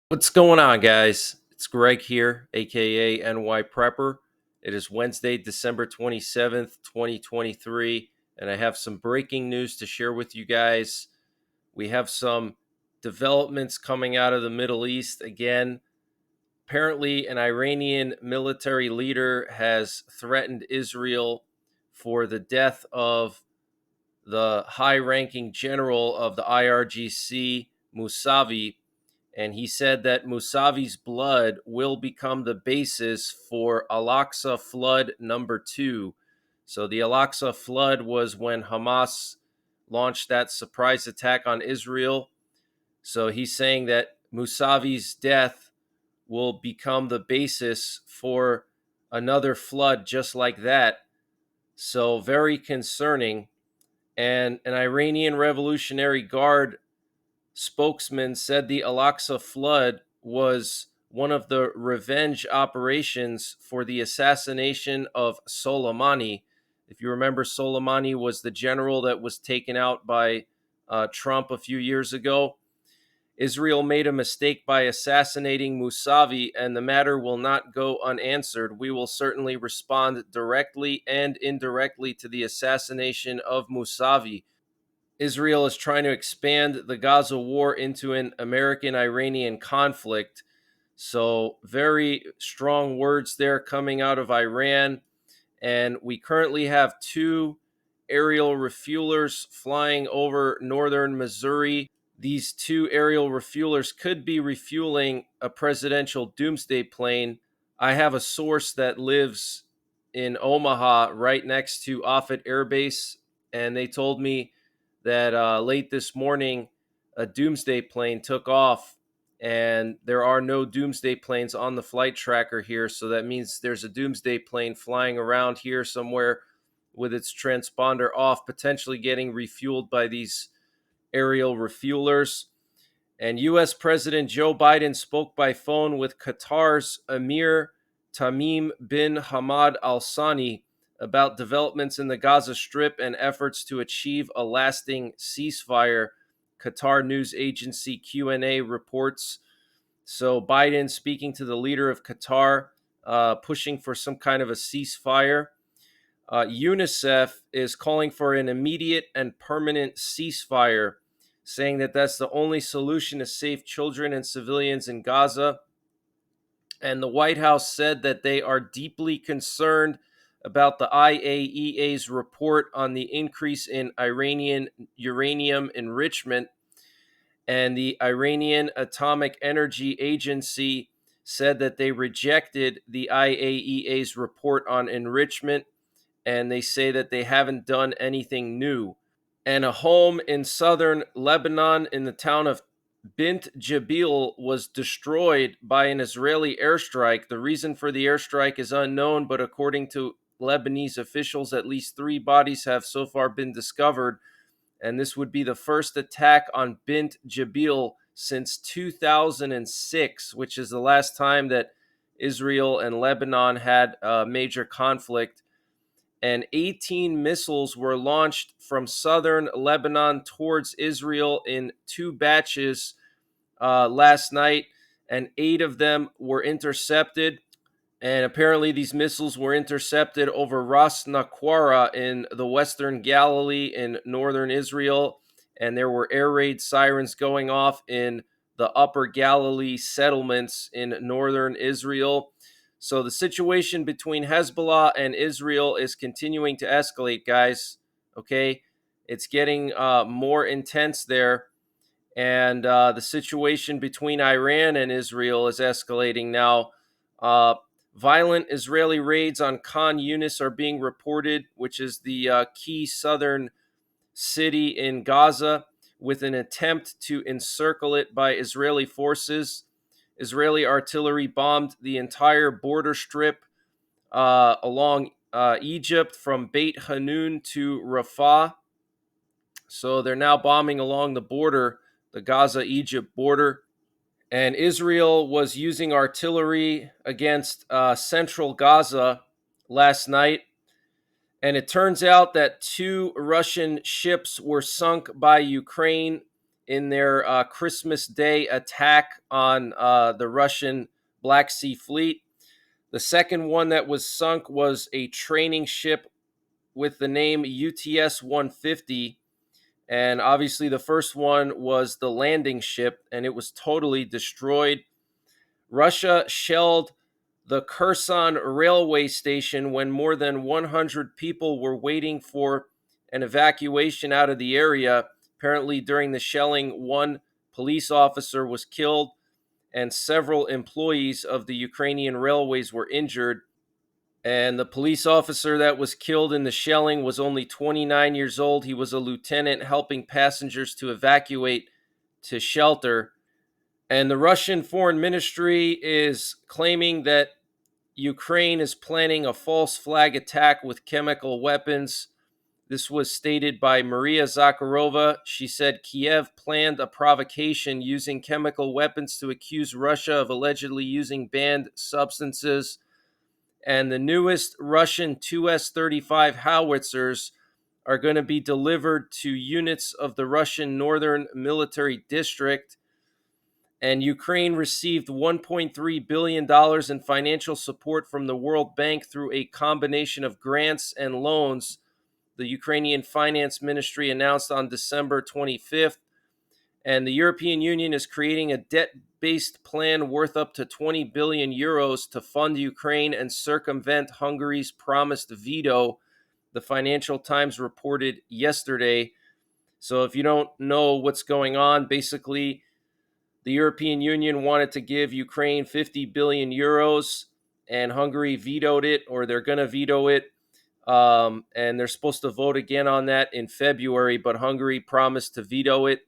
What's going on, guys? It's Greg here, aka NYPrepper. It is Wednesday, December 27th, 2023, and I have some breaking news to share with you guys. We have some developments coming out of the Middle East again. Apparently, an Iranian military leader has threatened Israel for the death of the high ranking general of the IRGC, Mousavi, and he said that Mousavi's blood will become the basis for Al-Aqsa flood number 2. So the Al-Aqsa flood was when Hamas launched that surprise attack on Israel. So he's saying that Mousavi's death will become the basis for another flood just like that. So very concerning. And an Iranian Revolutionary Guard spokesman said the Al-Aqsa flood was one of the revenge operations for the assassination of Soleimani. If you remember, Soleimani was the general that was taken out by Trump a few years ago. Israel made a mistake by assassinating Mousavi, and the matter will not go unanswered. We will certainly respond directly and indirectly to the assassination of Mousavi. Israel is trying to expand the Gaza war into an American-Iranian conflict. So very strong words there coming out of Iran. And we currently have two aerial refuelers flying over northern Missouri. These two aerial refuelers could be refueling a presidential doomsday plane. I have a source that lives in Omaha right next to Offutt Air Base, and they told me that late this morning a doomsday plane took off, and there are no doomsday planes on the flight tracker here, so that means there's a doomsday plane flying around here somewhere with its transponder off, potentially getting refueled by these aerial refuelers. And U.S. President Joe Biden spoke by phone with Qatar's Emir Tamim bin Hamad Al Thani about developments in the Gaza Strip and efforts to achieve a lasting ceasefire. Qatar news agency QNA reports. So Biden speaking to the leader of Qatar, pushing for some kind of a ceasefire. UNICEF is calling for an immediate and permanent ceasefire, saying that that's the only solution to save children and civilians in Gaza. And the White House said that they are deeply concerned about the IAEA's report on the increase in Iranian uranium enrichment. And the Iranian Atomic Energy Agency said that they rejected the IAEA's report on enrichment, and they say that they haven't done anything new. And a home in southern Lebanon in the town of Bint Jabil was destroyed by an Israeli airstrike. The reason for the airstrike is unknown, but according to Lebanese officials, at least 3 bodies have so far been discovered. And this would be the first attack on Bint Jabil since 2006, which is the last time that Israel and Lebanon had a major conflict. And 18 missiles were launched from southern Lebanon towards Israel in 2 batches last night, and 8 of them were intercepted. And apparently, these missiles were intercepted over Ras Naquara in the western Galilee in northern Israel. And there were air raid sirens going off in the upper Galilee settlements in northern Israel. So the situation between Hezbollah and Israel is continuing to escalate, guys. Okay. It's getting more intense there. And the situation between Iran and Israel is escalating now. Violent Israeli raids on Khan Yunis are being reported, which is the key southern city in Gaza, with an attempt to encircle it by Israeli forces. Israeli artillery bombed the entire border strip along Egypt from Beit Hanun to Rafah. So they're now bombing along the border, the Gaza-Egypt border. And Israel was using artillery against central Gaza last night. And it turns out that 2 Russian ships were sunk by Ukraine in their Christmas Day attack on the Russian Black Sea Fleet. The second one that was sunk was a training ship with the name UTS 150. And obviously, the first one was the landing ship, and it was totally destroyed. Russia shelled the Kherson railway station when more than 100 people were waiting for an evacuation out of the area. Apparently, during the shelling, one police officer was killed, and several employees of the Ukrainian railways were injured. And the police officer that was killed in the shelling was only 29 years old. He was a lieutenant helping passengers to evacuate to shelter. And the Russian Foreign Ministry is claiming that Ukraine is planning a false flag attack with chemical weapons. This was stated by Maria Zakharova. She said Kiev planned a provocation using chemical weapons to accuse Russia of allegedly using banned substances. And the newest Russian 2S-35 howitzers are going to be delivered to units of the Russian Northern Military District. And Ukraine received $1.3 billion in financial support from the World Bank through a combination of grants and loans, the Ukrainian Finance Ministry announced on December 25th. And the European Union is creating a debt-based plan worth up to 20 billion euros to fund Ukraine and circumvent Hungary's promised veto, the Financial Times reported yesterday. So if you don't know what's going on, basically the European Union wanted to give Ukraine 50 billion euros, and Hungary vetoed it, or they're going to veto it. And they're supposed to vote again on that in February, but Hungary promised to veto it.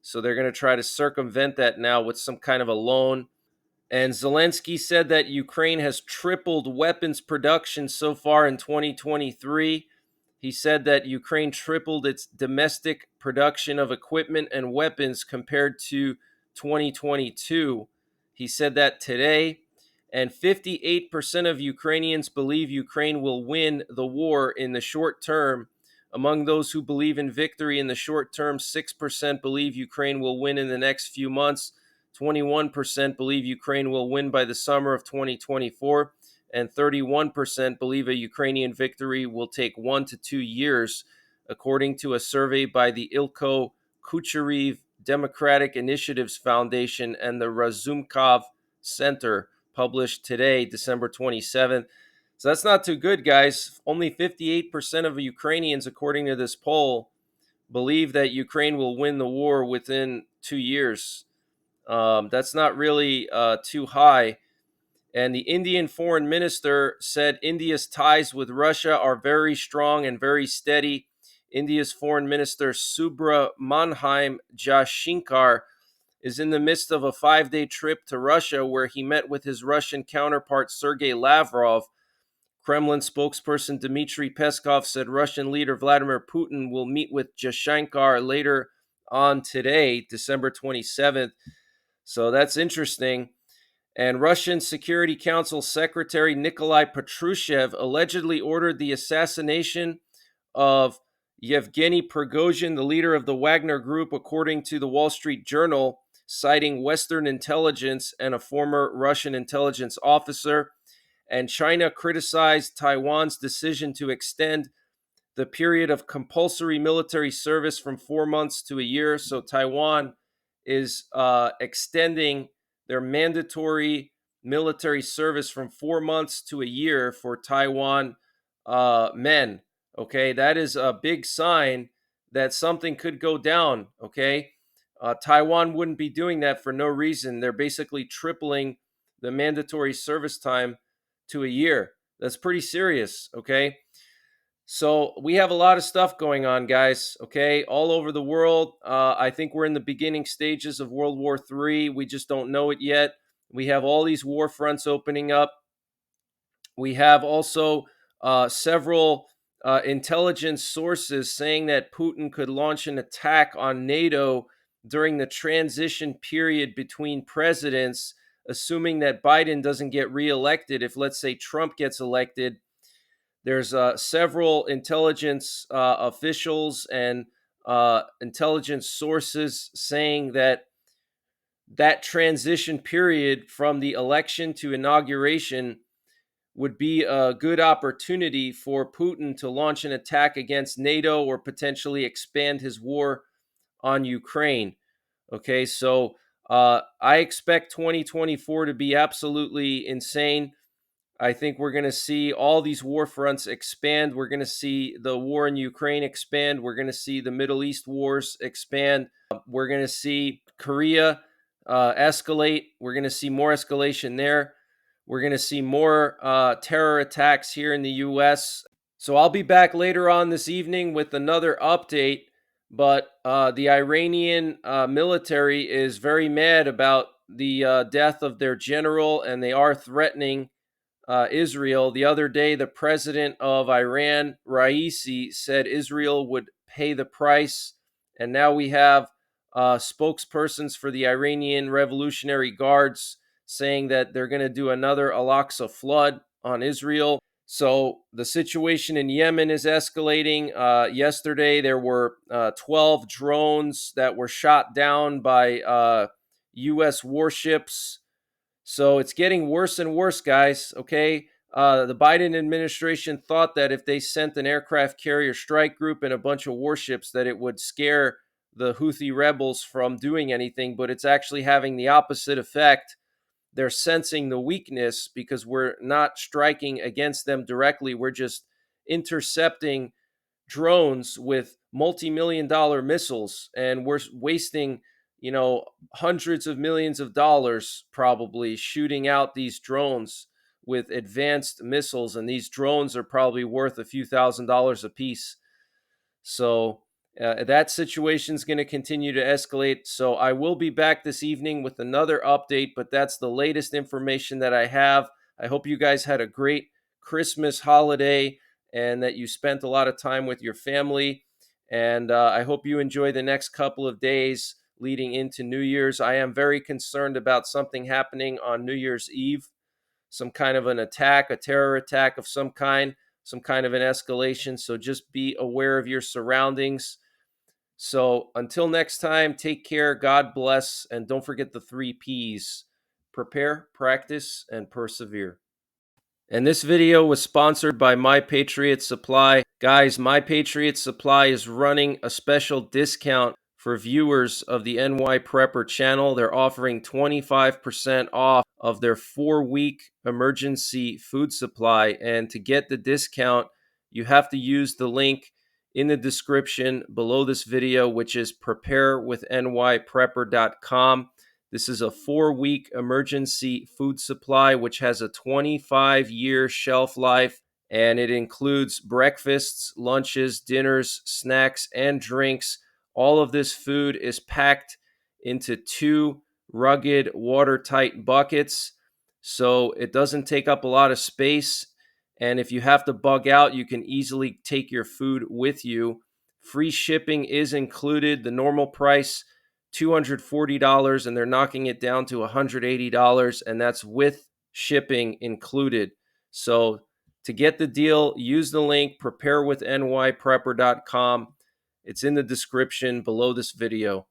So they're going to try to circumvent that now with some kind of a loan. And Zelensky said that Ukraine has tripled weapons production so far in 2023. He said that Ukraine tripled its domestic production of equipment and weapons compared to 2022. He said that today. And 58% of Ukrainians believe Ukraine will win the war in the short term. Among those who believe in victory in the short term, 6% believe Ukraine will win in the next few months. 21% believe Ukraine will win by the summer of 2024. And 31% believe a Ukrainian victory will take 1 to 2 years, according to a survey by the Ilko Kucherev Democratic Initiatives Foundation and the Razumkov Center, published today, December 27th. So that's not too good, guys. Only 58% of Ukrainians, according to this poll, believe that Ukraine will win the war within 2 years. That's not really too high. And the Indian foreign minister said India's ties with Russia are very strong and very steady. India's foreign minister Subramaniam Jaishankar is in the midst of a 5-day trip to Russia where he met with his Russian counterpart Sergei Lavrov. Kremlin spokesperson Dmitry Peskov said Russian leader Vladimir Putin will meet with Jaishankar later on today, December 27th. So that's interesting. And Russian Security Council Secretary Nikolai Patrushev allegedly ordered the assassination of Yevgeny Prigozhin, the leader of the Wagner Group, according to the Wall Street Journal, citing Western intelligence and a former Russian intelligence officer. And China criticized Taiwan's decision to extend the period of compulsory military service from 4 months to a year. So Taiwan is extending their mandatory military service from 4 months to a year for Taiwan men. Okay, that is a big sign that something could go down. Okay, Taiwan wouldn't be doing that for no reason. They're basically tripling the mandatory service time to a year. That's pretty serious. Okay. So we have a lot of stuff going on, guys, okay, all over the world. I think we're in the beginning stages of World War III. We just don't know it yet. We have all these war fronts opening up. We have also several intelligence sources saying that Putin could launch an attack on NATO during the transition period between presidents, assuming that Biden doesn't get reelected. If, let's say, Trump gets elected, there's several intelligence officials and intelligence sources saying that transition period from the election to inauguration would be a good opportunity for Putin to launch an attack against NATO or potentially expand his war on Ukraine. Okay, so I expect 2024 to be absolutely insane. I think we're going to see all these war fronts expand. We're going to see the war in Ukraine expand. We're going to see the Middle East wars expand. We're going to see Korea escalate. We're going to see more escalation there. We're going to see more terror attacks here in the U.S. So I'll be back later on this evening with another update. But the Iranian military is very mad about the death of their general, and they are threatening Israel. The other day, the president of Iran, Raisi, said Israel would pay the price. And now we have spokespersons for the Iranian Revolutionary Guards saying that they're going to do another Al-Aqsa flood on Israel. So the situation in Yemen is escalating. Yesterday, there were 12 drones that were shot down by U.S. warships. So it's getting worse and worse, guys. Okay. The Biden administration thought that if they sent an aircraft carrier strike group and a bunch of warships, that it would scare the Houthi rebels from doing anything, but it's actually having the opposite effect. They're sensing the weakness because we're not striking against them directly. We're just intercepting drones with multi-million dollar missiles, and we're wasting hundreds of millions of dollars probably shooting out these drones with advanced missiles, and these drones are probably worth a few $1,000s a piece. So that situation is going to continue to escalate. So I will be back this evening with another update, but that's the latest information that I have. I hope you guys had a great Christmas holiday and that you spent a lot of time with your family. And I hope you enjoy the next couple of days leading into New Year's. I am very concerned about something happening on New Year's Eve, some kind of an attack, a terror attack of some kind of an escalation. So just be aware of your surroundings. So until next time, take care, God bless, and don't forget the 3 P's: prepare, practice, and persevere. And this video was sponsored by My Patriot Supply. Guys, My Patriot Supply is running a special discount for viewers of the NYPrepper channel. They're offering 25% off of their 4-week emergency food supply. And to get the discount, you have to use the link in the description below this video, which is preparewithnyprepper.com. This is a 4-week emergency food supply, which has a 25-year shelf life, and it includes breakfasts, lunches, dinners, snacks, and drinks. All of this food is packed into 2 rugged, watertight buckets, so it doesn't take up a lot of space. And if you have to bug out, you can easily take your food with you. Free shipping is included. The normal price, $240, and they're knocking it down to $180, and that's with shipping included. So to get the deal, use the link preparewithnyprepper.com. It's in the description below this video.